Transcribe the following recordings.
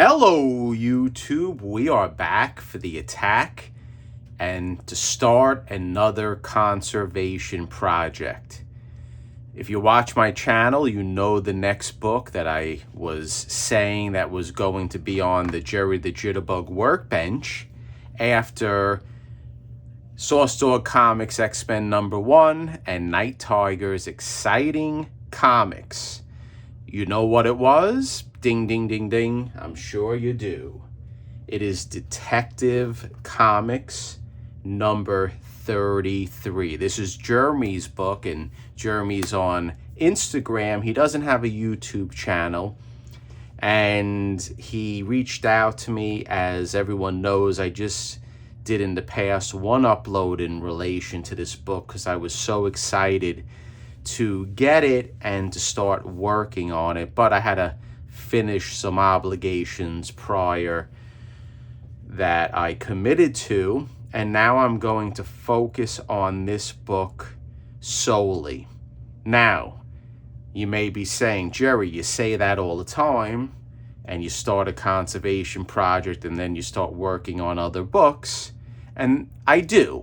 Hello, YouTube. We are back for the attack and to start another conservation project. If you watch my channel, you know the next book that I was saying that was going to be on the Jerry the Jitterbug workbench after Source Dog Comics X-Men #1 and Night Tiger's exciting comics. You know what it was? Ding, ding, ding, ding. I'm sure you do. It is Detective Comics number 33. This is Jeremy's book, and Jeremy's on Instagram. He doesn't have a YouTube channel, and he reached out to me. As everyone knows, I just did in the past one upload in relation to this book because I was so excited to get it and to start working on it, but I had to finish some obligations prior that I committed to, and now I'm going to focus on this book solely. Now, you may be saying, Jerry, you say that all the time, and you start a conservation project and then you start working on other books, and I do.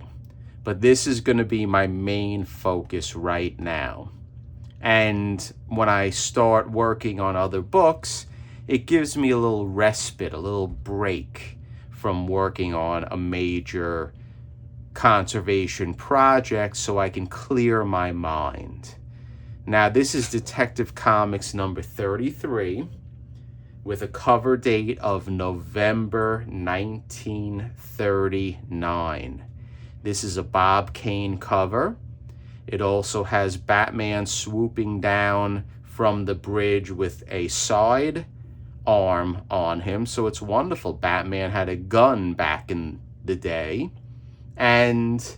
But this is going to be my main focus right now. And when I start working on other books, it gives me a little respite, a little break from working on a major conservation project so I can clear my mind. Now, this is Detective Comics number 33 with a cover date of November 1939. This is a Bob Kane cover. It also has Batman swooping down from the bridge with a side arm on him. So it's wonderful. Batman had a gun back in the day. And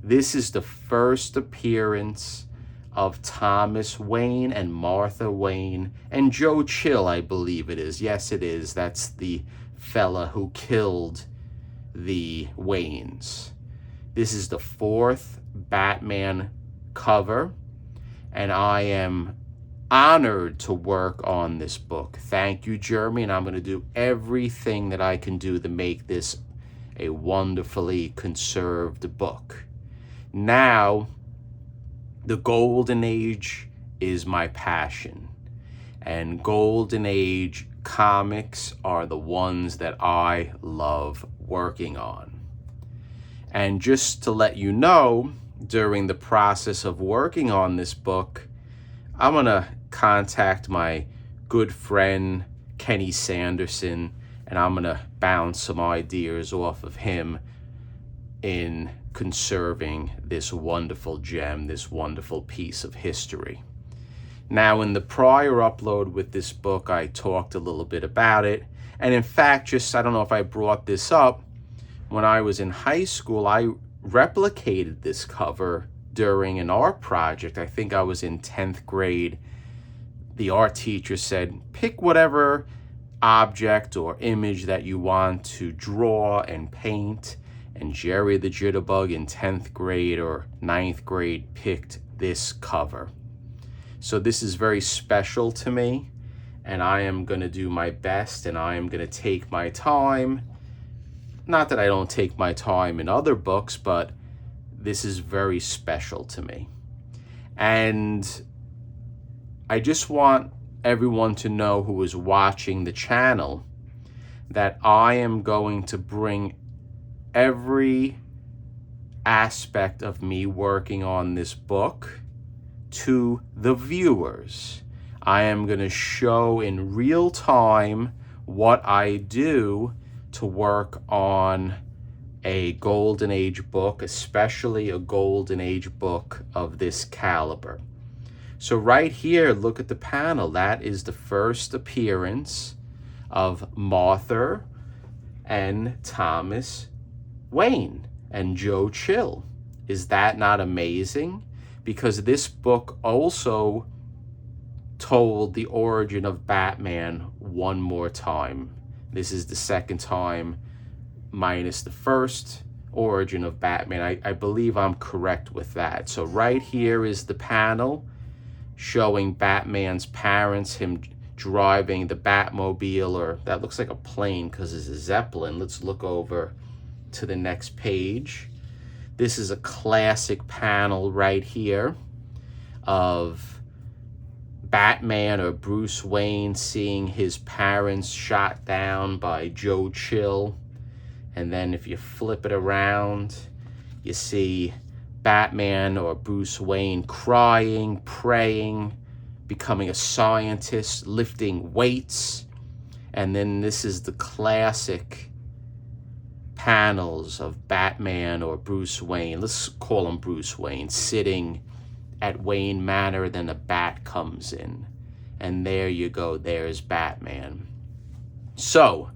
this is the first appearance of Thomas Wayne and Martha Wayne and Joe Chill, I believe it is. Yes, it is. That's the fella who killed the Waynes. This is the fourth Batman cover, and I am honored to work on this book. Thank you, Jeremy, and I'm going to do everything that I can do to make this a wonderfully conserved book. Now, the Golden Age is my passion, and Golden Age comics are the ones that I love working on. And just to let you know, during the process of working on this book, I'm going to contact my good friend Kenny Sanderson, and I'm going to bounce some ideas off of him in conserving this wonderful gem, this wonderful piece of history. Now, in the prior upload with this book, I talked a little bit about it. And in fact, I don't know if I brought this up, when I was in high school, I replicated this cover during an art project. I think I was in 10th grade. The art teacher said, pick whatever object or image that you want to draw and paint. And Jerry the Jitterbug in 10th grade or 9th grade picked this cover. So this is very special to me, and I am going to do my best, and I am going to take my time. Not that I don't take my time in other books, but this is very special to me. And I just want everyone to know who is watching the channel that I am going to bring every aspect of me working on this book to the viewers. I am going to show in real time what I do to work on a Golden Age book, especially a Golden Age book of this caliber. So right here, look at the panel. That is the first appearance of Martha and Thomas Wayne and Joe Chill. Is that not amazing? Because this book also told the origin of Batman one more time. This is the second time, minus the first origin of Batman. I believe I'm correct with that. So right here is the panel showing Batman's parents, him driving the Batmobile, or that looks like a plane because it's a Zeppelin. Let's look over to the next page. This is a classic panel right here of Batman or Bruce Wayne seeing his parents shot down by Joe Chill. And then if you flip it around, you see Batman or Bruce Wayne crying, praying, becoming a scientist, lifting weights. And then this is the classic panels of Batman or Bruce Wayne, let's call him Bruce Wayne, sitting at Wayne Manor. Then a bat comes in, and there you go, there's Batman. So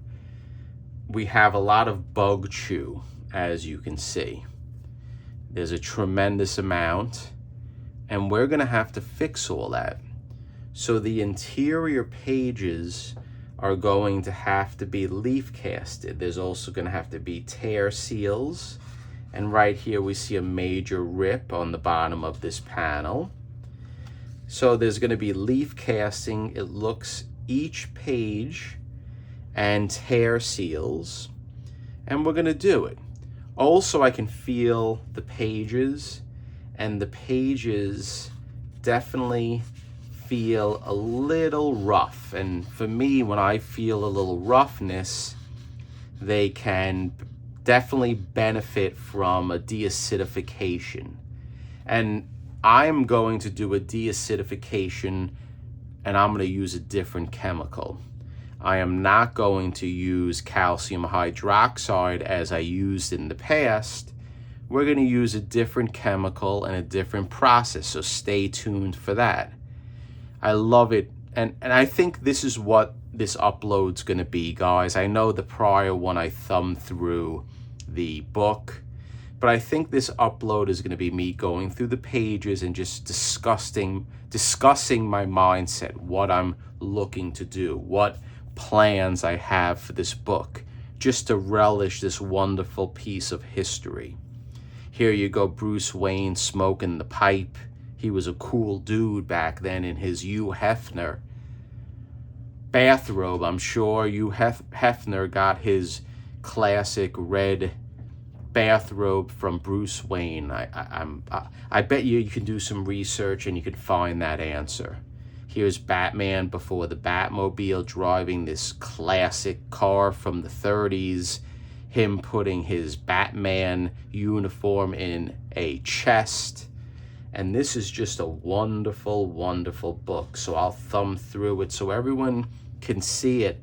we have a lot of bug chew, as you can see. There's a tremendous amount, and we're gonna have to fix all that. So the interior pages are going to have to be leaf casted. There's also going to have to be tear seals. And right here we see a major rip on the bottom of this panel. So there's going to be leaf casting. It looks each page and tear seals. And we're going to do it. Also, I can feel the pages, and the pages definitely feel a little rough. And for me, when I feel a little roughness, they can definitely benefit from a deacidification. And I'm going to do a deacidification, and I'm going to use a different chemical. I am not going to use calcium hydroxide as I used in the past. We're going to use a different chemical and a different process, so stay tuned for that. I love it, and I think this is what this upload's going to be, guys. I know the prior one I thumbed through the book, but I think this upload is going to be me going through the pages and just discussing my mindset, what I'm looking to do, what plans I have for this book, just to relish this wonderful piece of history. Here you go, Bruce Wayne smoking the pipe. He was a cool dude back then in his Hugh Hefner bathrobe. I'm sure Hugh Hefner got his classic red bathrobe from Bruce Wayne. I bet you can do some research and you can find that answer. Here's Batman before the Batmobile, driving this classic car from the 30s. Him putting his Batman uniform in a chest. And this is just a wonderful, wonderful book. So I'll thumb through it so everyone can see it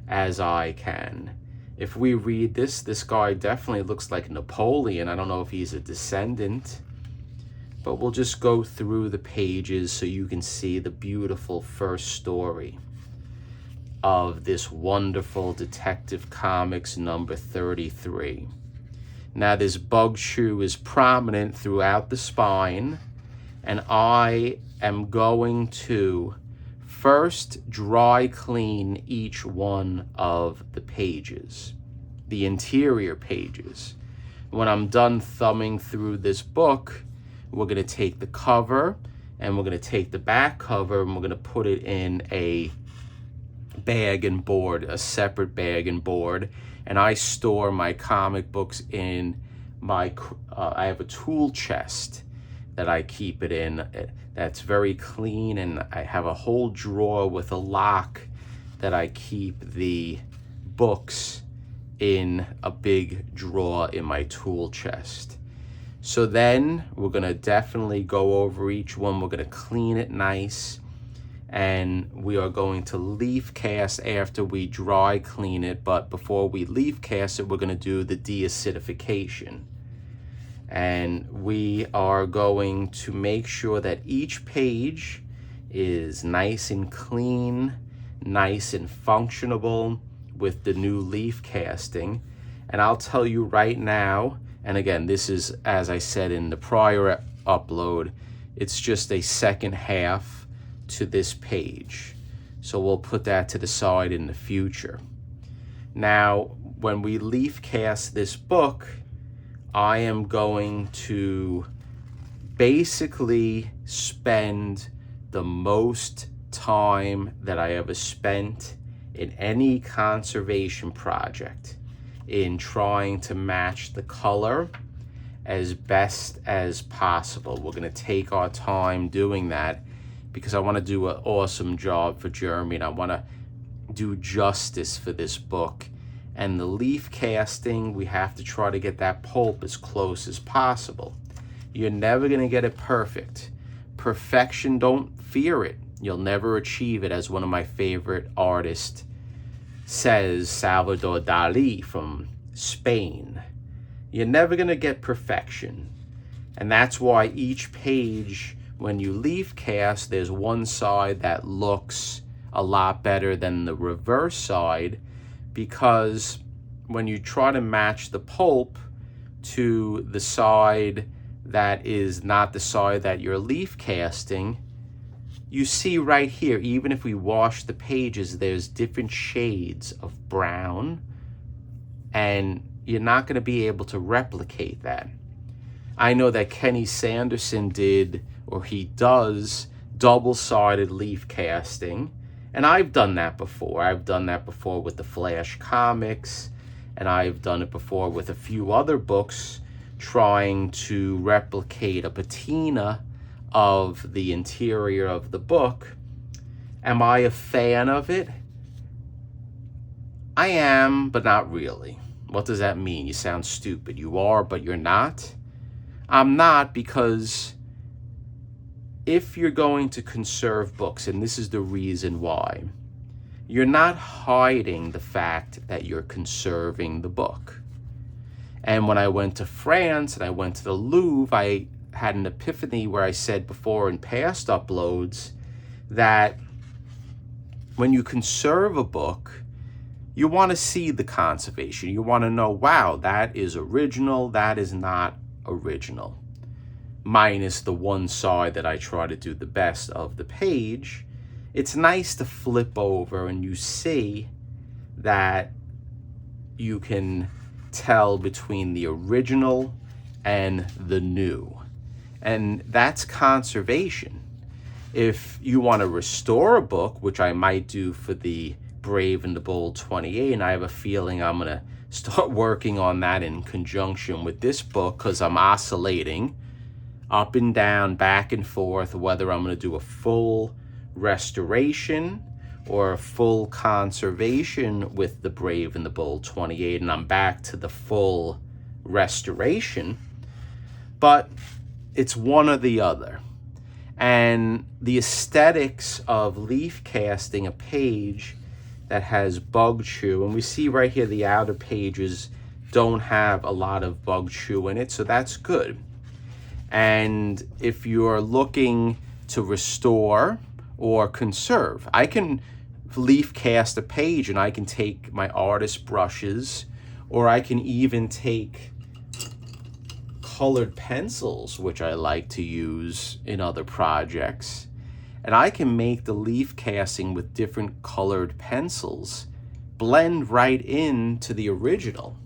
as I can. If we read this guy definitely looks like Napoleon. I don't know if he's a descendant, but we'll just go through the pages so you can see the beautiful first story of this wonderful Detective Comics number 33. Now this bug chew is prominent throughout the spine, and I am going to first dry clean each one of the pages, the interior pages. When I'm done thumbing through this book, we're going to take the cover and we're going to take the back cover and we're going to put it in a bag and board, a separate bag and board. And I store my comic books in my, I have a tool chest that I keep it in. That's very clean, and I have a whole drawer with a lock that I keep the books in a big drawer in my tool chest. So then we're gonna definitely go over each one. We're gonna clean it nice, and we are going to leaf cast after we dry clean it. But before we leaf cast it, we're gonna do the deacidification. And we are going to make sure that each page is nice and clean, nice and functionable with the new leaf casting. And I'll tell you right now, and again, this is, as I said in the prior upload, it's just a second half to this page. So we'll put that to the side in the future. Now, when we leaf cast this book, I am going to basically spend the most time that I ever spent in any conservation project in trying to match the color as best as possible. We're going to take our time doing that because I want to do an awesome job for Jeremy, and I want to do justice for this book. And the leaf casting, we have to try to get that pulp as close as possible. You're never going to get it perfect. Perfection, don't fear it. You'll never achieve it, as one of my favorite artists says, Salvador Dali from Spain. You're never going to get perfection. And that's why each page, when you leaf cast, there's one side that looks a lot better than the reverse side, because when you try to match the pulp to the side that is not the side that you're leaf casting, you see right here, even if we wash the pages, there's different shades of brown, and you're not going to be able to replicate that. I know that Kenny Sanderson did, or he does, double-sided leaf casting, and I've done that before. I've done that before with the Flash comics, and I've done it before with a few other books, trying to replicate a patina of the interior of the book. Am I a fan of it? I am, but not really. What does that mean? You sound stupid. You are, but you're not? I'm not, because if you're going to conserve books, and this is the reason why, you're not hiding the fact that you're conserving the book. And when I went to France and I went to the Louvre, I had an epiphany where I said before in past uploads that when you conserve a book, you want to see the conservation. You want to know, wow, that is original, that is not original. Minus the one side that I try to do the best of the page. It's nice to flip over and you see that you can tell between the original and the new. And that's conservation. If you want to restore a book, which I might do for the Brave and the Bold 28, and I have a feeling I'm going to start working on that in conjunction with this book, because I'm oscillating up and down, back and forth, whether I'm going to do a full restoration or a full conservation with the Brave and the Bold 28, and I'm back to the full restoration. But it's one or the other. And the aesthetics of leaf casting a page that has bug chew, and we see right here the outer pages don't have a lot of bug chew in it, so that's good. And if you're looking to restore or conserve, I can leaf cast a page and I can take my artist brushes, or I can even take colored pencils, which I like to use in other projects, and I can make the leaf casting with different colored pencils blend right into the original.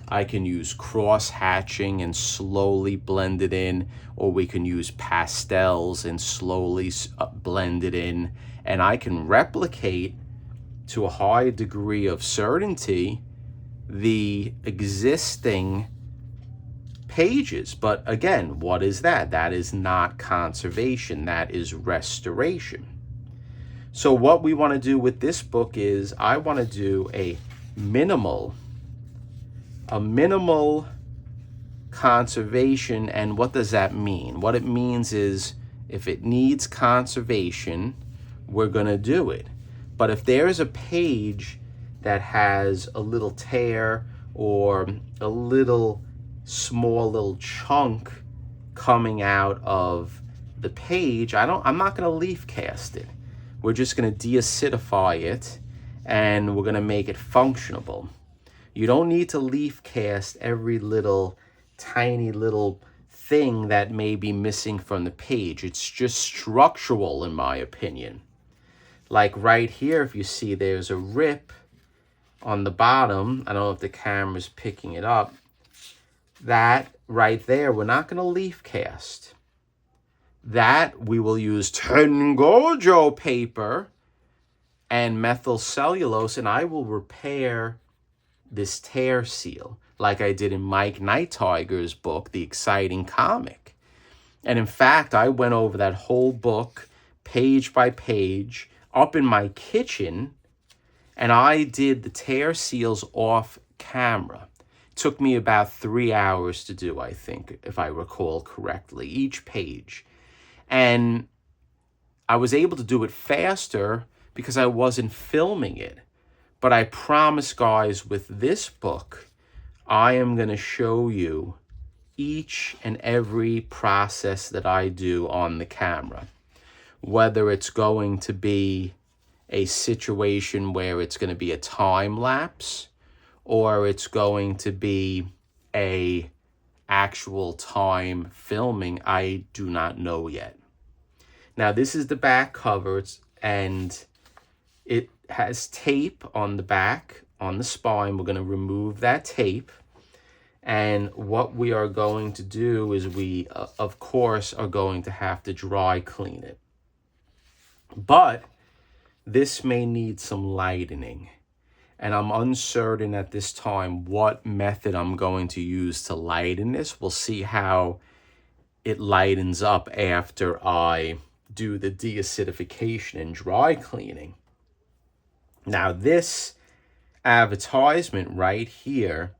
I can use cross hatching and slowly blend it in, or we can use pastels and slowly blend it in, and I can replicate to a high degree of certainty the existing pages. But again, what is that? That is not conservation, that is restoration. So what we want to do with this book is I want to do a minimal conservation. And what does that mean? What it means is if it needs conservation, we're going to do it. But if there's a page that has a little tear or a little small little chunk coming out of the page, I'm not going to leaf cast it. We're just going to deacidify it, and we're going to make it functionable. You don't need to leaf cast every little tiny little thing that may be missing from the page. It's just structural, in my opinion. Like right here, if you see there's a rip on the bottom, I don't know if the camera's picking it up, that right there, we're not going to leaf cast. that we will use Tengojo paper and methyl cellulose, and I will repair this tear seal like I did in Mike Nightiger's book, The Exciting Comic. And in fact, I went over that whole book page by page up in my kitchen, and I did the tear seals off camera. It took me about 3 hours to do, I think, if I recall correctly, each page. And I was able to do it faster because I wasn't filming it. But I promise, guys, with this book, I am going to show you each and every process that I do on the camera. Whether it's going to be a situation where it's going to be a time lapse, or it's going to be a actual time filming, I do not know yet. Now, this is the back cover, and it has tape on the back, on the spine. We're going to remove that tape. And what we are going to do is we, of course, are going to have to dry clean it. But this may need some lightening. And I'm uncertain at this time what method I'm going to use to lighten this. We'll see how it lightens up after I do the deacidification and dry cleaning. Now, this advertisement right here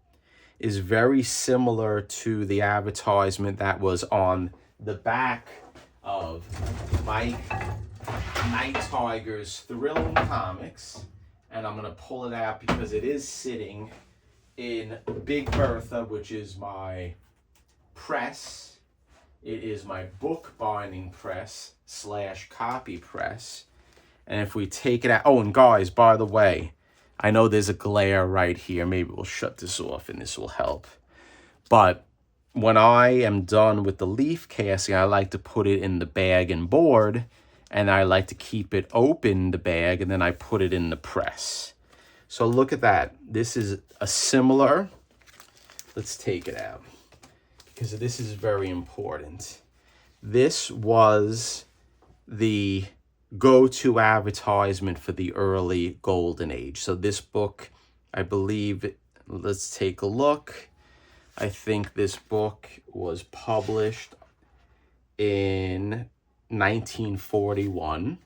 is very similar to the advertisement that was on the back of Mike Nightiger's Thrilling Comics. And I'm going to pull it out because it is sitting in Big Bertha, which is my press. It is my book binding press / copy press. And if we take it out, oh, and guys, by the way, I know there's a glare right here. Maybe we'll shut this off and this will help. But when I am done with the leaf casting, I like to put it in the bag and board, and I like to keep it open, the bag, and then I put it in the press. So look at that. This is a similar, let's take it out, because this is very important. This was the go-to advertisement for the early golden age. So this book, I believe, let's take a look. I think this book was published in 1941.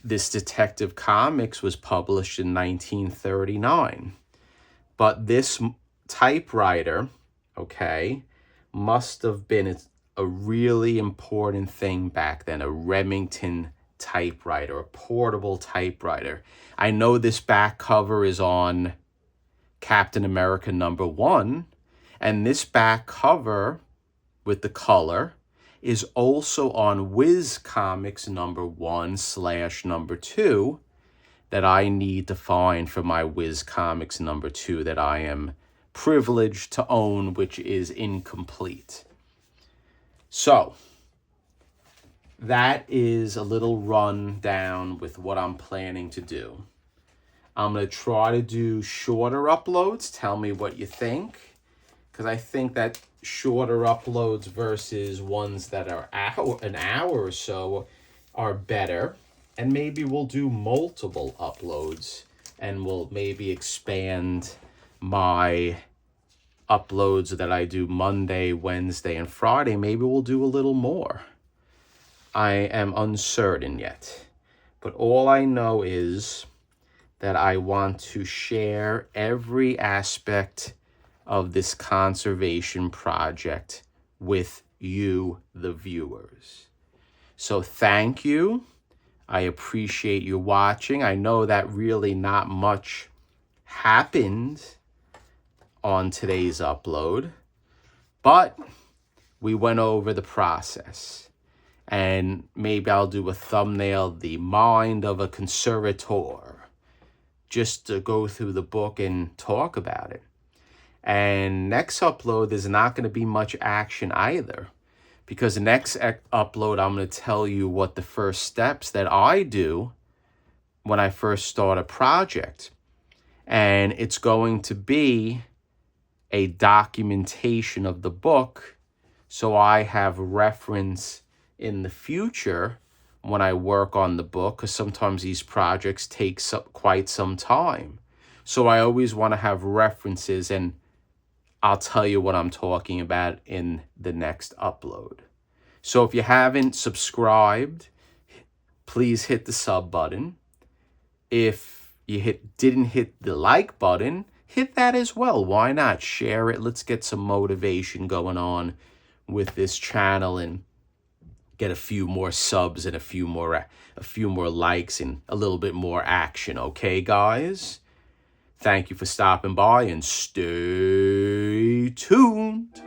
This Detective Comics was published in 1939. But this typewriter, okay, must have been a really important thing back then, a Remington typewriter, a portable typewriter. I know this back cover is on Captain America #1, and this back cover with the color is also on Whiz Comics #1 / #2 that I need to find for my Whiz Comics #2 that I am privileged to own, which is incomplete. So that is a little rundown with what I'm planning to do. I'm going to try to do shorter uploads. Tell me what you think, because I think that shorter uploads versus ones that are an hour or so are better. And maybe we'll do multiple uploads, and we'll maybe expand my uploads that I do Monday, Wednesday, and Friday. Maybe we'll do a little more. I am uncertain yet. But all I know is that I want to share every aspect of this conservation project with you, the viewers. So thank you. I appreciate you watching. I know that really not much happened on today's upload, but we went over the process. And maybe I'll do a thumbnail, The Mind of a Conservator, just to go through the book and talk about it. And next upload, there's not going to be much action either, because the next upload, I'm going to tell you what the first steps that I do when I first start a project. And it's going to be a documentation of the book, so I have reference in the future when I work on the book, because sometimes these projects take quite some time. So I always want to have references, and I'll tell you what I'm talking about in the next upload. So if you haven't subscribed, please hit the sub button. If you didn't hit the like button, hit that as well. Why not? Share it. Let's get some motivation going on with this channel and get a few more subs and a few more likes and a little bit more action. Okay, guys? Thank you for stopping by and stay tuned.